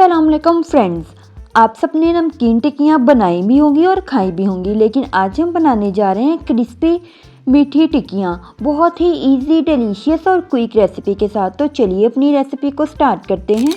अस्सलामुअलैकुम फ्रेंड्स, आप सबने नमकीन टिक्कियाँ बनाई भी होंगी और खाई भी होंगी, लेकिन आज हम बनाने जा रहे हैं क्रिस्पी मीठी टिक्कियाँ बहुत ही इजी, डिलीशियस और क्विक रेसिपी के साथ। तो चलिए अपनी रेसिपी को स्टार्ट करते हैं।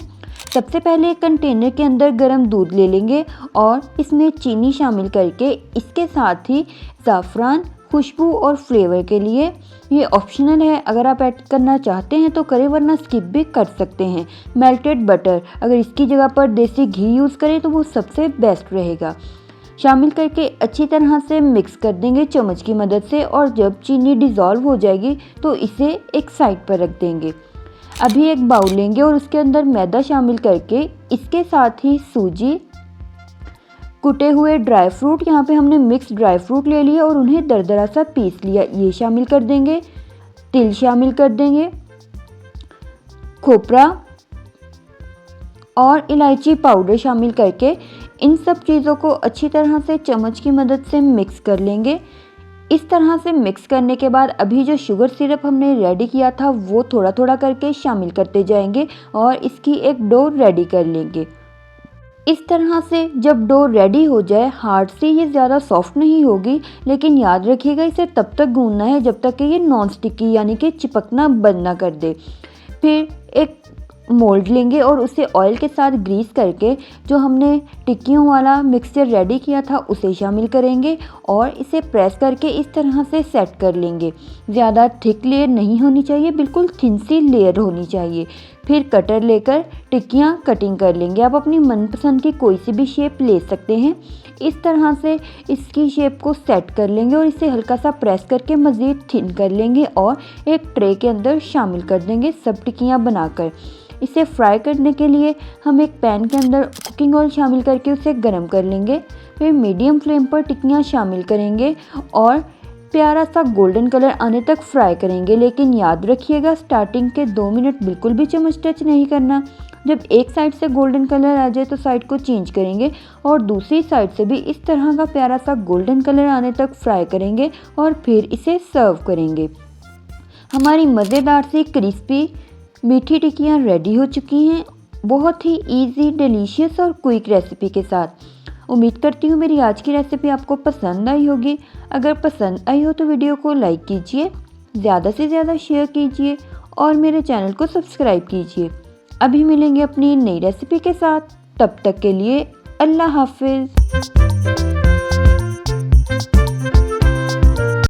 सबसे पहले एक कंटेनर के अंदर गर्म दूध ले लेंगे और इसमें चीनी शामिल करके इसके साथ ही ज़ाफ़रान खुशबू और फ्लेवर के लिए, ये ऑप्शनल है, अगर आप ऐड करना चाहते हैं तो करें वरना स्किप भी कर सकते हैं। मेल्टेड बटर, अगर इसकी जगह पर देसी घी यूज़ करें तो वो सबसे बेस्ट रहेगा। शामिल करके अच्छी तरह से मिक्स कर देंगे चम्मच की मदद से, और जब चीनी डिज़ोल्व हो जाएगी तो इसे एक साइड पर रख देंगे। अभी एक बाउल लेंगे और उसके अंदर मैदा शामिल करके इसके साथ ही सूजी, कुटे हुए ड्राई फ्रूट, यहाँ पे हमने मिक्स ड्राई फ्रूट ले लिया और उन्हें दरदरा सा पीस लिया, ये शामिल कर देंगे। तिल शामिल कर देंगे, खोपरा और इलायची पाउडर शामिल करके इन सब चीज़ों को अच्छी तरह से चम्मच की मदद से मिक्स कर लेंगे। इस तरह से मिक्स करने के बाद अभी जो शुगर सिरप हमने रेडी किया था वो थोड़ा थोड़ा करके शामिल करते जाएंगे और इसकी एक डो रेडी कर लेंगे। इस तरह से जब डो रेडी हो जाए, हार्ड से ये ज़्यादा सॉफ्ट नहीं होगी, लेकिन याद रखिएगा इसे तब तक गूंदना है जब तक कि ये नॉन स्टिकी यानी कि चिपकना बंद ना कर दे। फिर एक मोल्ड लेंगे और उसे ऑयल के साथ ग्रीस करके जो हमने टिक्कियों वाला मिक्सचर रेडी किया था उसे शामिल करेंगे और इसे प्रेस करके इस तरह से सेट कर लेंगे। ज़्यादा थिक लेयर नहीं होनी चाहिए, बिल्कुल थिन सी लेयर होनी चाहिए। फिर कटर लेकर टिक्कियाँ कटिंग कर लेंगे। आप अपनी मनपसंद की कोई सी भी शेप ले सकते हैं। इस तरह से इसकी शेप को सेट कर लेंगे और इसे हल्का सा प्रेस करके मज़ीद थिन कर लेंगे और एक ट्रे के अंदर शामिल कर देंगे सब टिक्कियाँ बनाकर। इसे फ्राई करने के लिए हम एक पैन के अंदर कुकिंग ऑयल शामिल करके उसे गर्म कर लेंगे। फिर मीडियम फ्लेम पर टिक्कियाँ शामिल करेंगे और प्यारा सा गोल्डन कलर आने तक फ्राई करेंगे, लेकिन याद रखिएगा स्टार्टिंग के 2 मिनट बिल्कुल भी चम्मच टच नहीं करना। जब एक साइड से गोल्डन कलर आ जाए तो साइड को चेंज करेंगे और दूसरी साइड से भी इस तरह का प्यारा सा गोल्डन कलर आने तक फ्राई करेंगे और फिर इसे सर्व करेंगे। हमारी मज़ेदार सी क्रिस्पी मीठी टिक्कियाँ रेडी हो चुकी हैं, बहुत ही इजी, डिलीशियस और क्विक रेसिपी के साथ। उम्मीद करती हूँ मेरी आज की रेसिपी आपको पसंद आई होगी। अगर पसंद आई हो तो वीडियो को लाइक कीजिए, ज़्यादा से ज़्यादा शेयर कीजिए और मेरे चैनल को सब्सक्राइब कीजिए। अभी मिलेंगे अपनी नई रेसिपी के साथ, तब तक के लिए अल्लाह हाफिज़।